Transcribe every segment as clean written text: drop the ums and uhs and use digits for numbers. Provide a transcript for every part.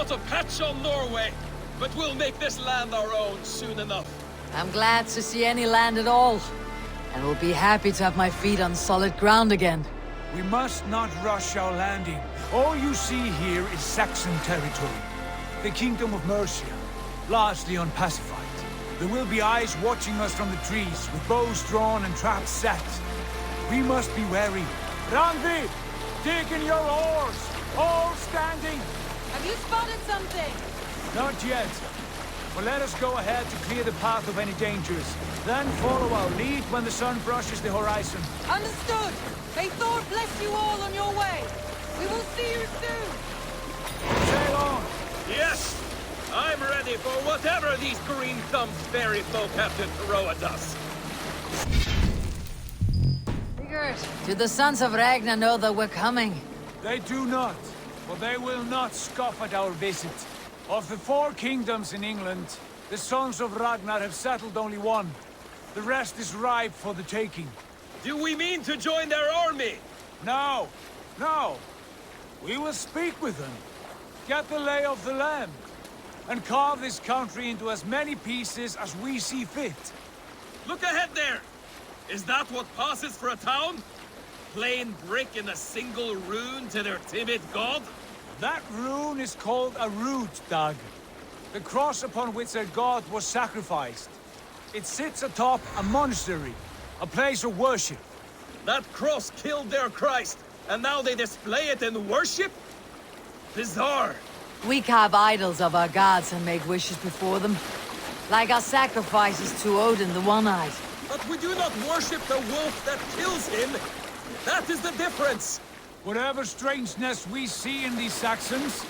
not a patch on Norway, but we'll make this land our own soon enough. I'm glad to see any land at all, and will be happy to have my feet on solid ground again. We must not rush our landing. All you see here is Saxon territory. The Kingdom of Mercia, largely unpacified. There will be eyes watching us from the trees, with bows drawn and traps set. We must be wary. Randvi! Dig in your oars! All standing! Have you spotted something? Not yet. But let us go ahead to clear the path of any dangers. Then follow our lead when the sun brushes the horizon. Understood! May Thor bless you all on your way! We will see you soon! Sail on! Yes! I'm ready for whatever these green-thumbed fairy folk have to throw at us. Sigurd, do the sons of Ragnar know that we're coming? They do not, but they will not scoff at our visit. Of the 4 kingdoms in England, the sons of Ragnar have settled only one. The rest is ripe for the taking. Do we mean to join their army? No, no. We will speak with them, get the lay of the land, and carve this country into as many pieces as we see fit. Look ahead there! Is that what passes for a town? Plain brick in a single rune to their timid god? That rune is called a root, Dag. The cross upon which their god was sacrificed. It sits atop a monastery, a place of worship. That cross killed their Christ, and now they display it in worship? Bizarre. We carve idols of our gods and make wishes before them. Like our sacrifices to Odin the One-Eyed. But we do not worship the wolf that kills him. That is the difference. Whatever strangeness we see in these Saxons,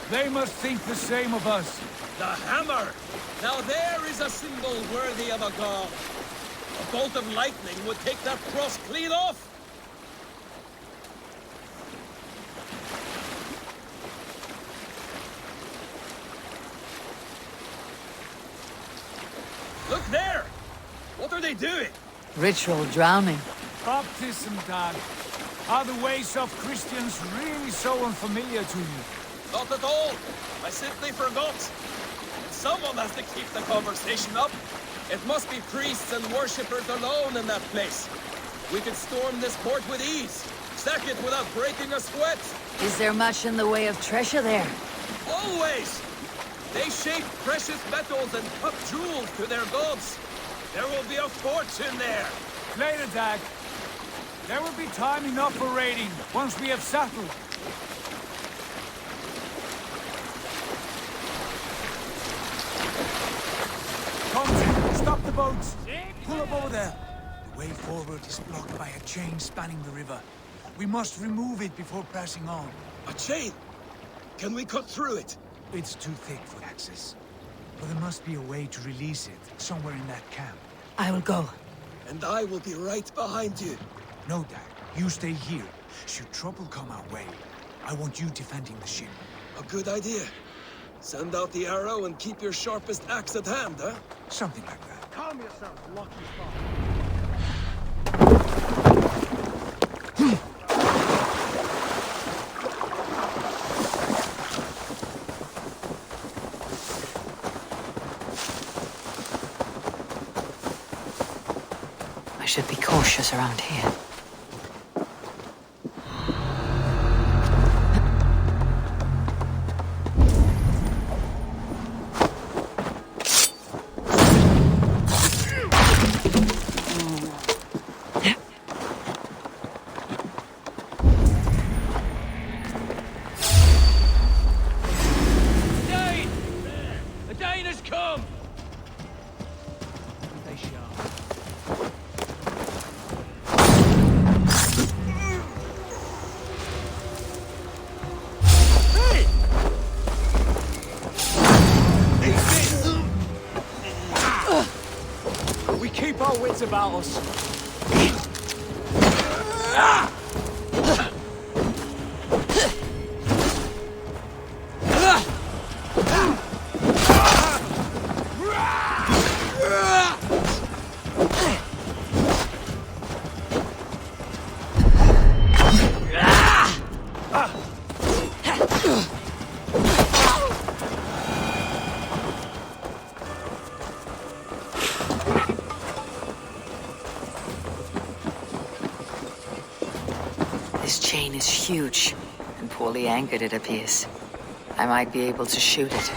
they must think the same of us. The hammer! Now there is a symbol worthy of a god. A bolt of lightning would take that cross clean off. Look there! What are they doing? Ritual drowning. Baptism, Dag. Are the ways of Christians really so unfamiliar to you? Not at all. I simply forgot. Someone has to keep the conversation up. It must be priests and worshippers alone in that place. We could storm this port with ease. Sack it without breaking a sweat. Is there much in the way of treasure there? Always! They shape precious metals and cut jewels to their gods. There will be a fortune there. Later, Dag. There will be time enough for raiding, once we have settled. Come, stop the boats! Pull up over there! The way forward is blocked by a chain spanning the river. We must remove it before pressing on. A chain? Can we cut through it? It's too thick for access. But there must be a way to release it, somewhere in that camp. I will go. And I will be right behind you. No, Dag. You stay here. Should trouble come our way, I want you defending the ship. A good idea. Send out the arrow and keep your sharpest axe at hand, huh? Something like that. Calm yourself, lucky spot. I should be cautious around here. Keep our wits about us. huge, and poorly anchored it appears. I might be able to shoot it.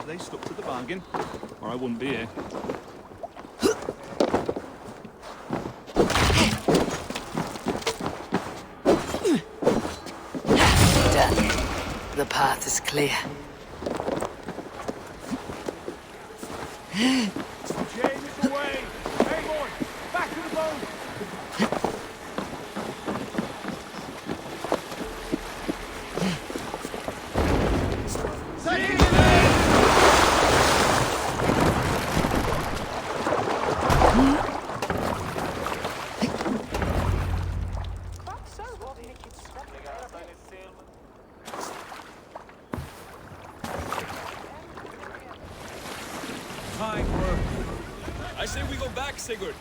They stuck to the bargain, or I wouldn't be here. Done. The path is clear. James is away! Hey, boy! Back to the boat! Fine work. I say we go back, Sigurd.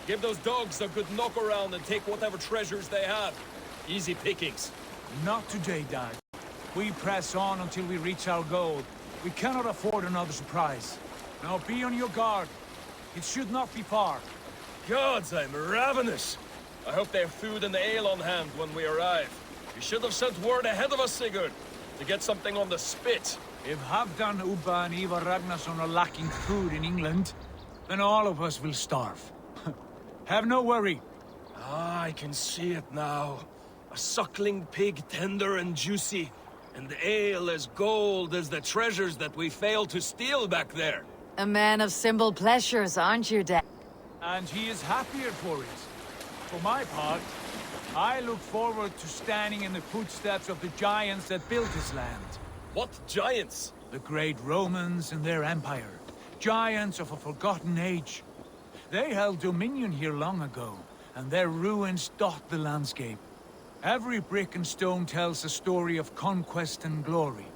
Give those dogs a good knock around and take whatever treasures they have. Easy pickings. Not today, Dad. We press on until we reach our goal. We cannot afford another surprise. Now be on your guard. It should not be far. Gods, I'm ravenous. I hope they have food and ale on hand when we arrive. You should have sent word ahead of us, Sigurd, to get something on the spit. If Halfdan, Ubba and Ivar Ragnarsson are lacking food in England, then all of us will starve. Have no worry. Ah, I can see it now. A suckling pig, tender and juicy. And the ale as gold as the treasures that we failed to steal back there. A man of simple pleasures, aren't you, Dad? And he is happier for it. For my part, I look forward to standing in the footsteps of the giants that built this land. What giants? The great Romans and their empire. Giants of a forgotten age. They held dominion here long ago, and their ruins dot the landscape. Every brick and stone tells a story of conquest and glory.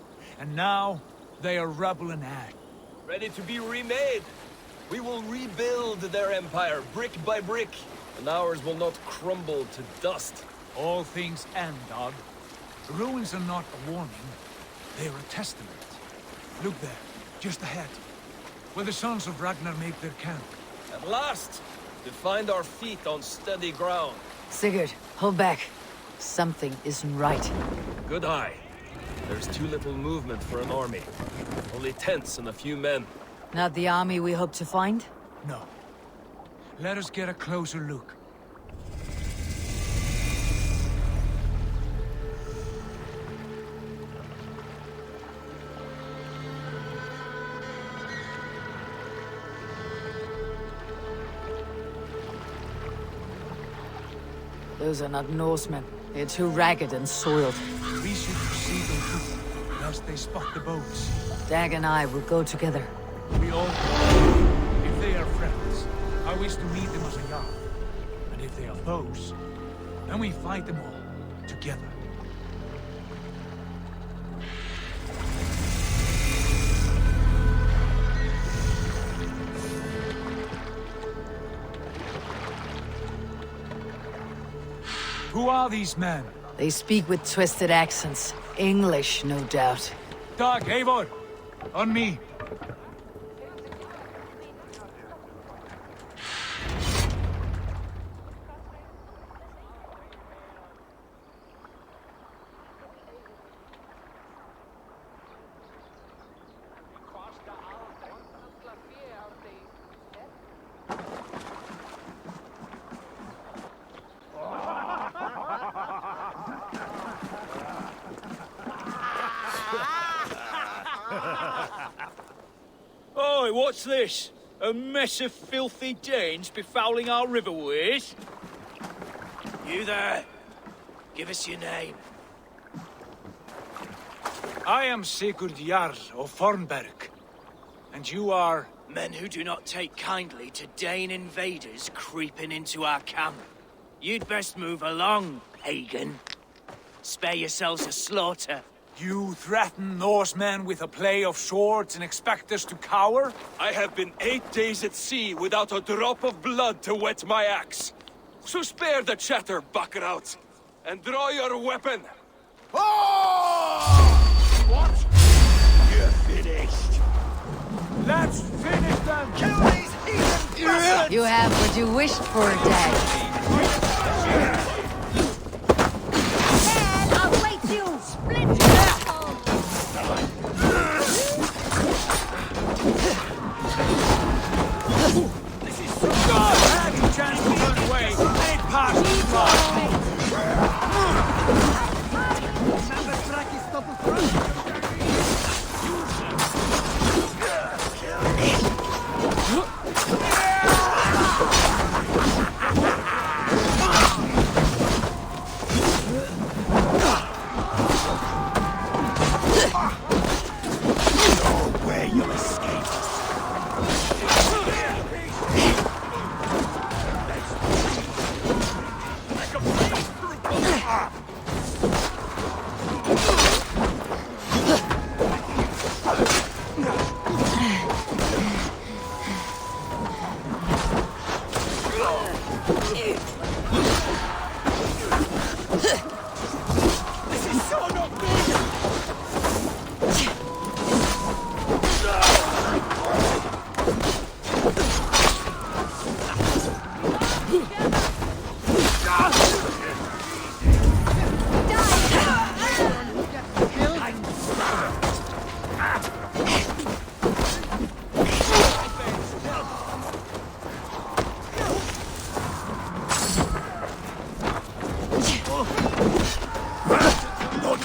And now, they are rubble and ash. Ready to be remade. We will rebuild their empire, brick by brick. And ours will not crumble to dust. All things end, Dog. The ruins are not a warning. They are a testament. Look there, just ahead. Where the sons of Ragnar make their camp. At last, to find our feet on steady ground. Sigurd, hold back. Something isn't right. Good eye. There's too little movement for an army. Only tents and a few men. Not the army we hope to find? No. Let us get a closer look. Those are not Norsemen. They're too ragged and soiled. We should proceed on foot, lest they spot the boats. Dag and I will go together. We all know. If they are friends, I wish to meet them as a yard. And if they are foes, then we fight them all, together. Who are these men? They speak with twisted accents. English, no doubt. Dag, Eivor! On me! Oi, what's this? A mess of filthy Danes befouling our riverways? You there? Give us your name. I am Sigurd Jarl of Fornberg. And you are... Men who do not take kindly to Dane invaders creeping into our camp. You'd best move along, pagan. Spare yourselves a slaughter. You threaten Norsemen with a play of swords and expect us to cower? I have been 8 days at sea without a drop of blood to wet my axe. So spare the chatter, Buckerout, and draw your weapon. Oh! What? You're finished. Let's finish them! Kill these heathen bastards! You have what you wished for, Dag.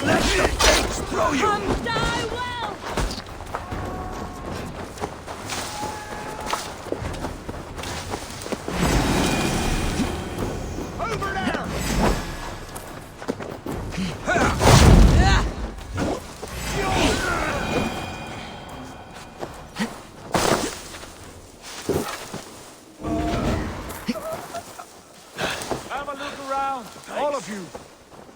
Let the fates throw you! Come die well! Over there! Have a look around, all of you.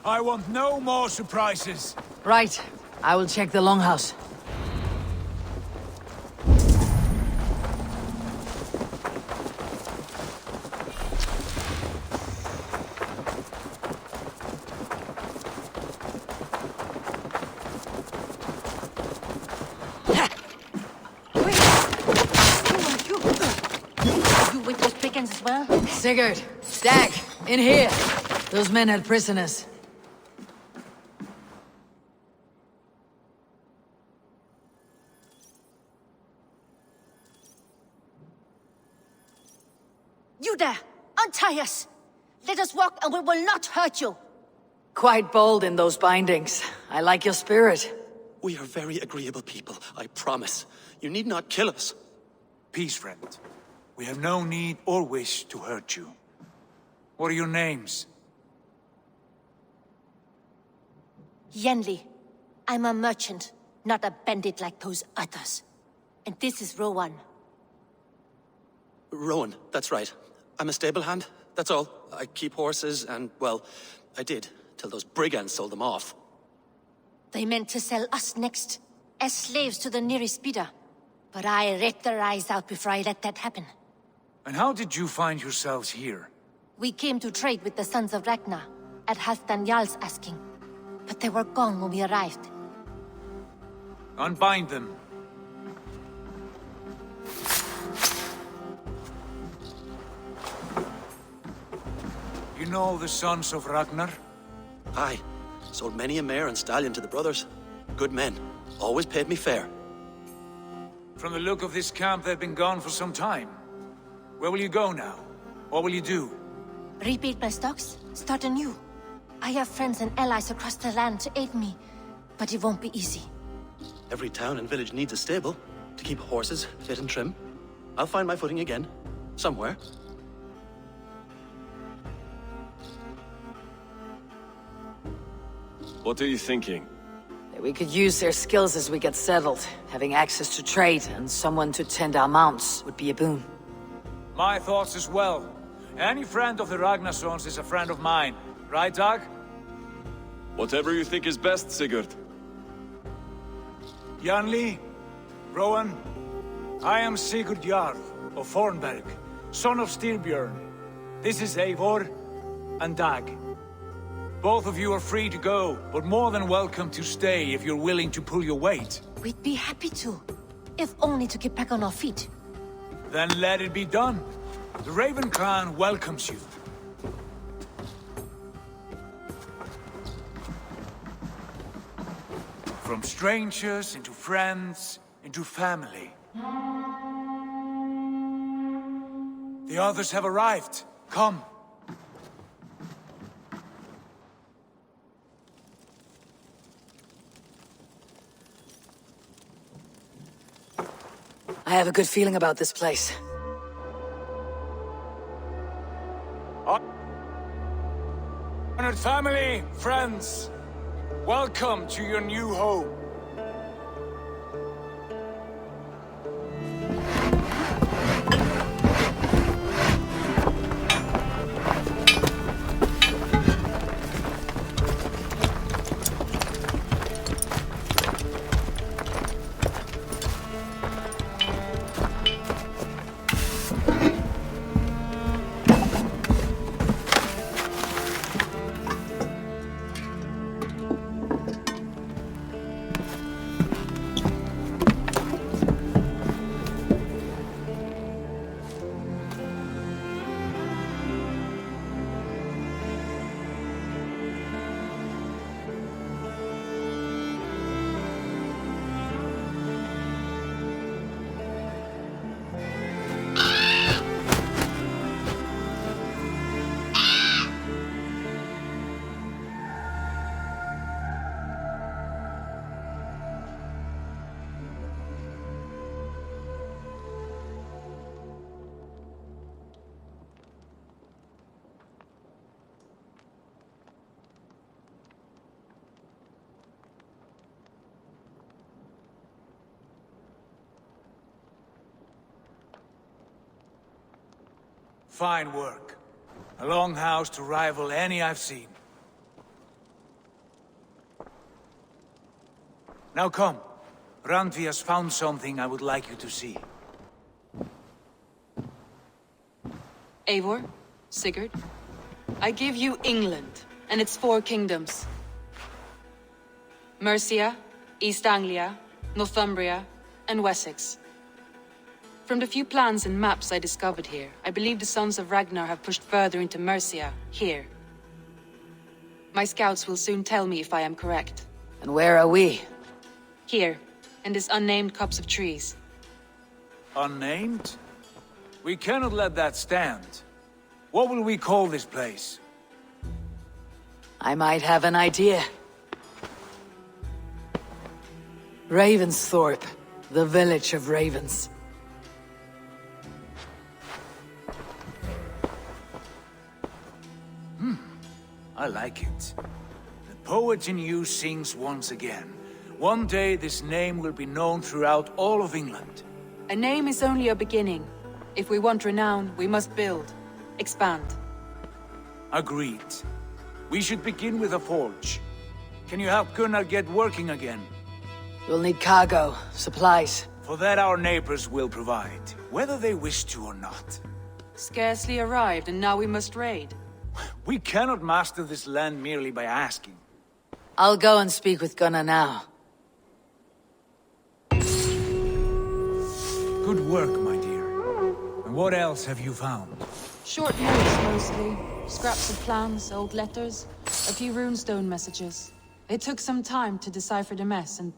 I want no more surprises. Right. I will check the longhouse. You with those pickings as well? Sigurd, Stag, in here. Those men had prisoners. You there! Untie us! Let us walk and we will not hurt you! Quite bold in those bindings. I like your spirit. We are very agreeable people, I promise. You need not kill us. Peace, friend. We have no need or wish to hurt you. What are your names? Yenli. I'm a merchant, not a bandit like those others. And this is Rowan. Rowan, that's right. I'm a stable hand, that's all. I keep horses and, well, I did, till those brigands sold them off. They meant to sell us next, as slaves to the nearest bidder. But I ripped their eyes out before I let that happen. And how did you find yourselves here? We came to trade with the Sons of Ragnar, at Halfdan Jarl's asking. But they were gone when we arrived. Unbind them. You know the Sons of Ragnar? Aye, sold many a mare and stallion to the brothers. Good men, always paid me fair. From the look of this camp, they've been gone for some time. Where will you go now? What will you do? Rebuild my stocks, start anew. I have friends and allies across the land to aid me, but it won't be easy. Every town and village needs a stable to keep horses fit and trim. I'll find my footing again, somewhere. What are you thinking? We could use their skills as we get settled. Having access to trade and someone to tend our mounts would be a boon. My thoughts as well. Any friend of the Ragnarsons is a friend of mine. Right, Dag? Whatever you think is best, Sigurd. Janli, Rowan, I am Sigurd Jarl of Fornberg, son of Styrbjörn. This is Eivor and Dag. Both of you are free to go, but more than welcome to stay if you're willing to pull your weight. We'd be happy to, if only to get back on our feet. Then let it be done. The Raven clan welcomes you. From strangers into friends, into family. The others have arrived. Come. I have a good feeling about this place. Honored family, friends, welcome to your new home. Fine work. A longhouse to rival any I've seen. Now come. Randvi has found something I would like you to see. Eivor, Sigurd, I give you England and its 4 kingdoms. Mercia, East Anglia, Northumbria, and Wessex. From the few plans and maps I discovered here, I believe the Sons of Ragnar have pushed further into Mercia, here. My scouts will soon tell me if I am correct. And where are we? Here, in this unnamed copse of trees. Unnamed? We cannot let that stand. What will we call this place? I might have an idea. Ravensthorpe, the village of ravens. I like it. The poet in you sings once again. One day this name will be known throughout all of England. A name is only a beginning. If we want renown, we must build, expand. Agreed. We should begin with a forge. Can you help Gunnar get working again? We'll need cargo, supplies. For that our neighbors will provide, whether they wish to or not. Scarcely arrived, and now we must raid. We cannot master this land merely by asking. I'll go and speak with Gunnar now. Good work, my dear. And what else have you found? Short notes, mostly. Scraps of plans, old letters, a few runestone messages. It took some time to decipher the mess and